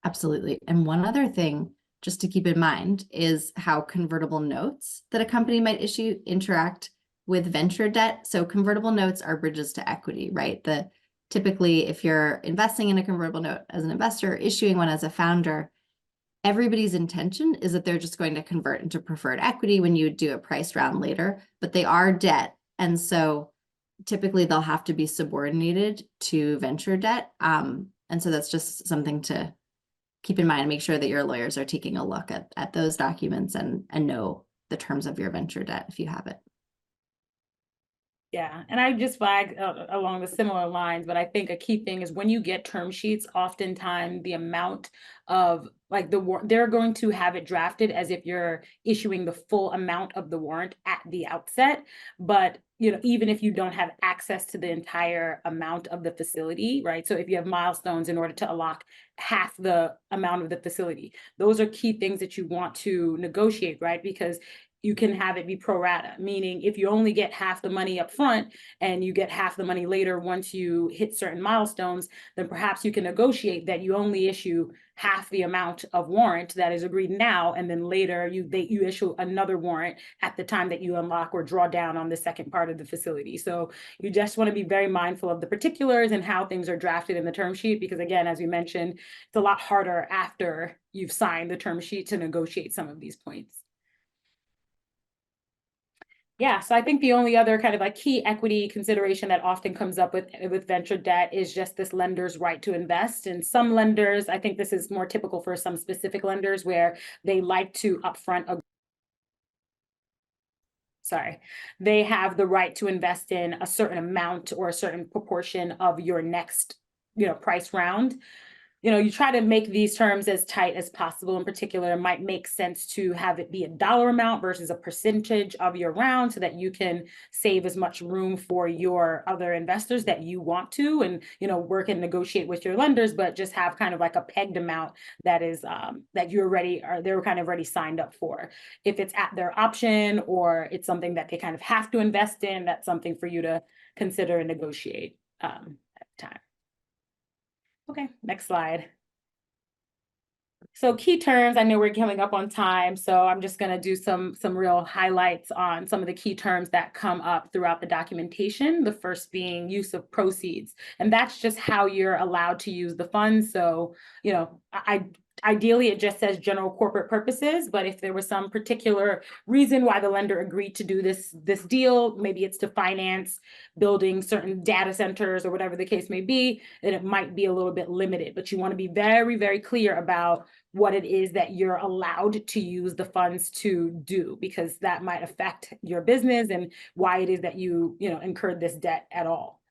Absolutely. And one other thing just to keep in mind is how convertible notes that a company might issue interact with venture debt. So convertible notes are bridges to equity, right? Typically, if you're investing in a convertible note as an investor, issuing one as a founder, everybody's intention is that they're just going to convert into preferred equity when you do a price round later, but they are debt. And so typically they'll have to be subordinated to venture debt. And so that's just something to keep in mind and make sure that your lawyers are taking a look at those documents and know the terms of your venture debt if you have it. Yeah, and I just flag along the similar lines, but I think a key thing is when you get term sheets, oftentimes the amount of they're going to have it drafted as if you're issuing the full amount of the warrant at the outset. But even if you don't have access to the entire amount of the facility, right? So if you have milestones in order to unlock half the amount of the facility, those are key things that you want to negotiate, right? Because you can have it be pro rata, meaning if you only get half the money up front and you get half the money later once you hit certain milestones, then perhaps you can negotiate that you only issue half the amount of warrant that is agreed now, and then later you issue another warrant at the time that you unlock or draw down on the second part of the facility. So you just want to be very mindful of the particulars and how things are drafted in the term sheet, because again, as we mentioned, it's a lot harder after you've signed the term sheet to negotiate some of these points. Yeah, so I think the only other kind of key equity consideration that often comes up with venture debt is just this lender's right to invest. And some lenders, I think this is more typical for some specific lenders where they like to they have the right to invest in a certain amount or a certain proportion of your next, price round. you try to make these terms as tight as possible. In particular, it might make sense to have it be a dollar amount versus a percentage of your round so that you can save as much room for your other investors that you want to, and, work and negotiate with your lenders, but just have kind of like a pegged amount that is, that they're kind of already signed up for. If it's at their option or it's something that they kind of have to invest in, that's something for you to consider and negotiate at the time. Okay, next slide. So key terms, I know we're coming up on time, so I'm just going to do some real highlights on some of the key terms that come up throughout the documentation. The first being use of proceeds, and that's just how you're allowed to use the funds. So, ideally, it just says general corporate purposes, but if there was some particular reason why the lender agreed to do this deal, maybe it's to finance building certain data centers or whatever the case may be, then it might be a little bit limited. But you want to be very, very clear about what it is that you're allowed to use the funds to do, because that might affect your business and why it is that you incurred this debt at all.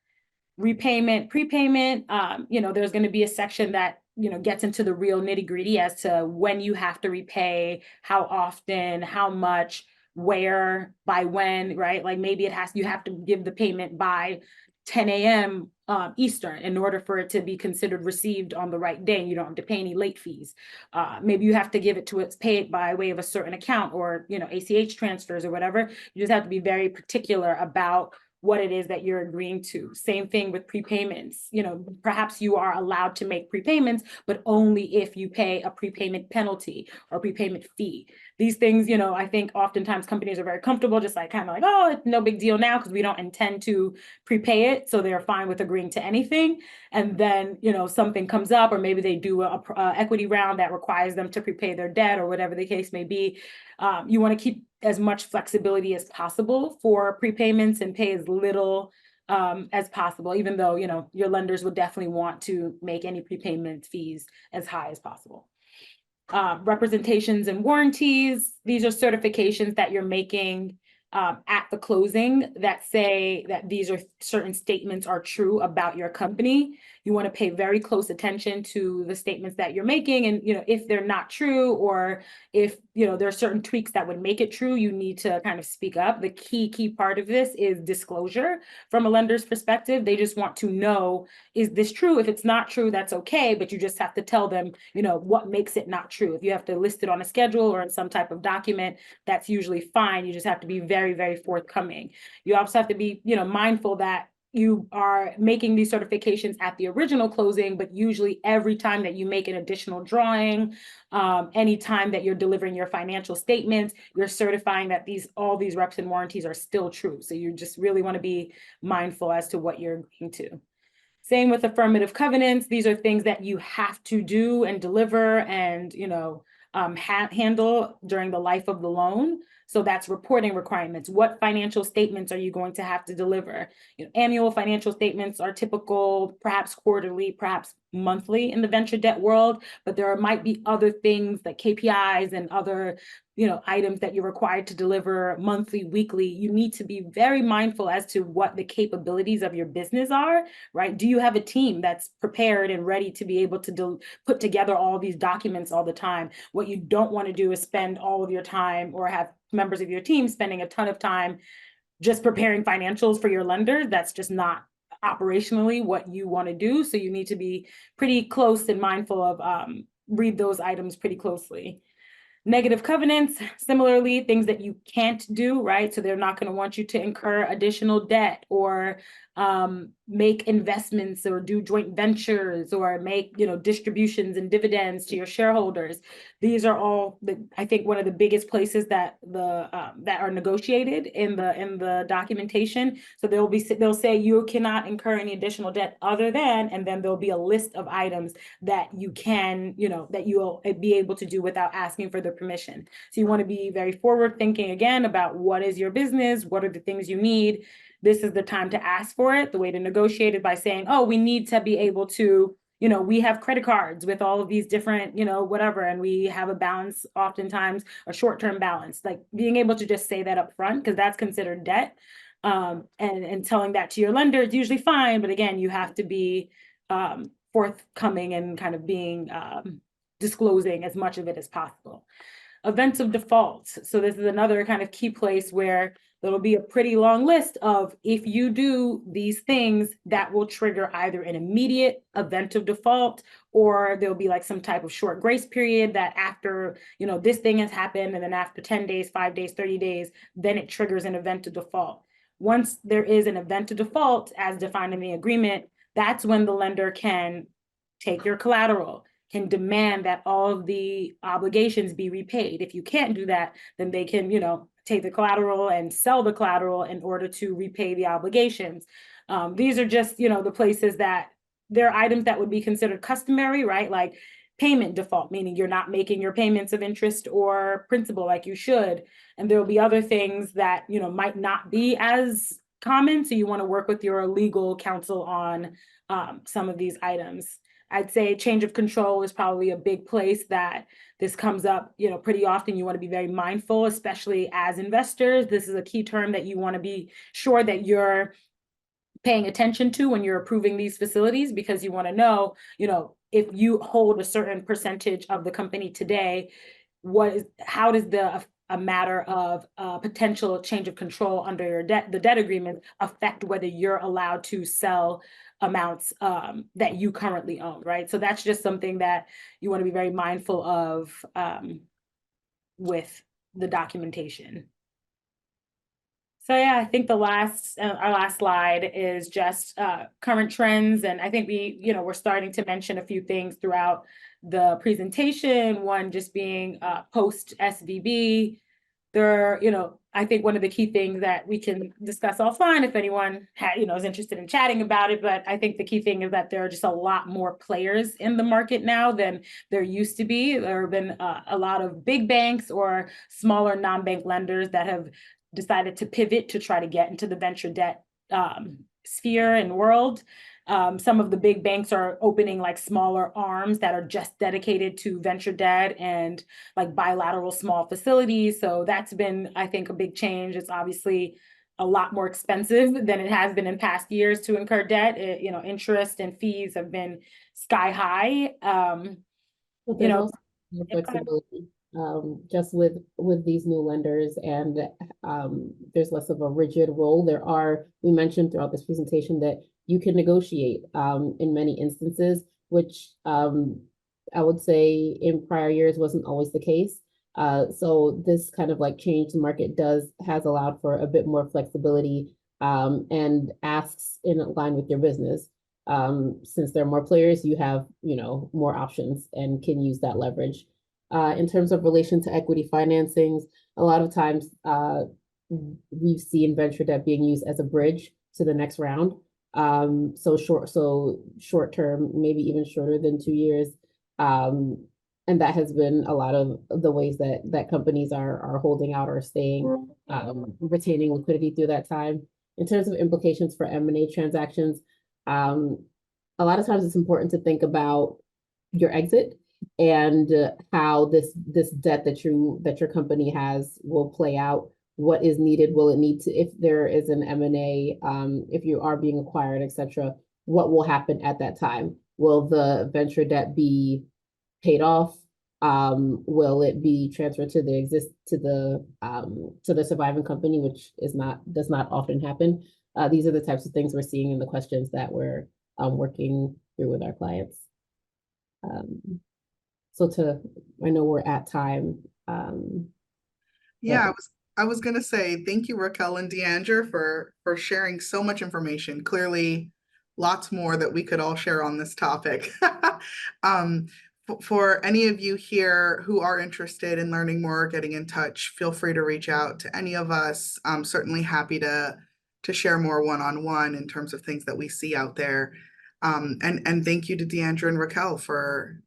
Repayment, prepayment, there's going to be a section that gets into the real nitty-gritty as to when you have to repay, how often, how much, where, by when, right? Like maybe you have to give the payment by 10 a.m. Eastern in order for it to be considered received on the right day, and you don't have to pay any late fees. Maybe you have to pay it by way of a certain account or ACH transfers or whatever. You just have to be very particular about what it is that you're agreeing to. Same thing with prepayments. Perhaps you are allowed to make prepayments, but only if you pay a prepayment penalty or prepayment fee. These things, I think oftentimes companies are very comfortable, just like kind of like, oh, it's no big deal now because we don't intend to prepay it. So they're fine with agreeing to anything. And then, something comes up, or maybe they do a equity round that requires them to prepay their debt or whatever the case may be. You want to keep as much flexibility as possible for prepayments and pay as little as possible, even though, your lenders would definitely want to make any prepayment fees as high as possible. Representations and warranties. These are certifications that you're making at the closing that say that these are certain statements are true about your company. You want to pay very close attention to the statements that you're making, and if they're not true, or if there are certain tweaks that would make it true, you need to kind of speak up. The key part of this is disclosure from a lender's perspective. They just want to know, is this true? If it's not true, that's okay, but you just have to tell them what makes it not true. If you have to list it on a schedule or in some type of document, that's usually fine. You just have to be very, very forthcoming. You also have to be mindful that you are making these certifications at the original closing, but usually every time that you make an additional drawing, any time that you're delivering your financial statements, you're certifying that all these reps and warranties are still true. So you just really want to be mindful as to what you're agreeing to. Same with affirmative covenants. These are things that you have to do and deliver and handle during the life of the loan. So that's reporting requirements. What financial statements are you going to have to deliver? Annual financial statements are typical, perhaps quarterly, perhaps monthly in the venture debt world, but there might be other things like KPIs and other items that you're required to deliver monthly, weekly. You need to be very mindful as to what the capabilities of your business are, right? Do you have a team that's prepared and ready to be able to put together all these documents all the time? What you don't want to do is spend all of your time, or have members of your team spending a ton of time just preparing financials for your lender. That's just not operationally what you want to do. So you need to be pretty close and mindful of read those items pretty closely. Negative covenants, similarly, things that you can't do, right? So they're not going to want you to incur additional debt or make investments or do joint ventures or make, distributions and dividends to your shareholders. These are all, I think, one of the biggest places that that are negotiated in the documentation. So they'll say you cannot incur any additional debt other than, and then there'll be a list of items that you can, that you'll be able to do without asking for the permission. So you want to be very forward thinking again about what is your business, what are the things you need. This is the time to ask for it. The way to negotiate it by saying, oh, we need to be able to, we have credit cards with all of these different, whatever, and we have a balance, oftentimes a short-term balance, like being able to just say that up front, because that's considered debt. And telling that to your lender is usually fine. But again, you have to be forthcoming and kind of being disclosing as much of it as possible. Events of default. So this is another kind of key place where there'll be a pretty long list of, if you do these things, that will trigger either an immediate event of default, or there'll be like some type of short grace period that after, this thing has happened, and then after 10 days, 5 days, 30 days, then it triggers an event of default. Once there is an event of default as defined in the agreement, that's when the lender can take your collateral, can demand that all of the obligations be repaid. If you can't do that, then they can, take the collateral and sell the collateral in order to repay the obligations. These are just, the places that there are items that would be considered customary, right? Like payment default, meaning you're not making your payments of interest or principal like you should. And there will be other things that, might not be as common. So you want to work with your legal counsel on some of these items. I'd say change of control is probably a big place that this comes up, pretty often. You want to be very mindful, especially as investors. This is a key term that you want to be sure that you're paying attention to when you're approving these facilities, because you want to know, if you hold a certain percentage of the company today, how does a matter of potential change of control under your the debt agreement affect whether you're allowed to sell amounts that you currently own, right? So that's just something that you want to be very mindful of with the documentation. So yeah, I think our last slide is just current trends. And I think we're starting to mention a few things throughout the presentation, one just being post SVB. I think one of the key things that we can discuss offline if anyone is interested in chatting about it, but I think the key thing is that there are just a lot more players in the market now than there used to be. There have been a lot of big banks or smaller non-bank lenders that have decided to pivot to try to get into the venture debt sphere and world. Some of the big banks are opening like smaller arms that are just dedicated to venture debt and like bilateral small facilities. So that's been, I think, a big change. It's obviously a lot more expensive than it has been in past years to incur debt. Interest and fees have been sky high. But there's also more flexibility, just with these new lenders, and there's less of a rigid role. We mentioned throughout this presentation that you can negotiate in many instances, which I would say in prior years wasn't always the case. So this kind of like change the market has allowed for a bit more flexibility and asks in line with your business. Since there are more players, you have, more options and can use that leverage. In terms of relation to equity financings, a lot of times we've seen venture debt being used as a bridge to the next round. So short term, maybe even shorter than 2 years. And that has been a lot of the ways that companies are holding out or staying, retaining liquidity through that time. In terms of implications for M&A transactions, a lot of times it's important to think about your exit and how this debt that your company has will play out. What is needed? Will it need to, if there is an M&A, if you are being acquired, etc., what will happen at that time? Will the venture debt be paid off? Will it be transferred to the surviving company, which does not often happen? These are the types of things we're seeing in the questions that we're working through with our clients. I know we're at time. Yeah, I was gonna say thank you, Raquel and Deangeor, for sharing so much information. Clearly, lots more that we could all share on this topic. For any of you here who are interested in learning more or getting in touch, feel free to reach out to any of us. I'm certainly happy to share more one-on-one in terms of things that we see out there. And thank you to Deangeor and Raquel for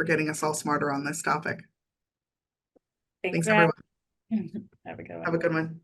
getting us all smarter on this topic. Thanks everyone. Have a good one. Have a good one.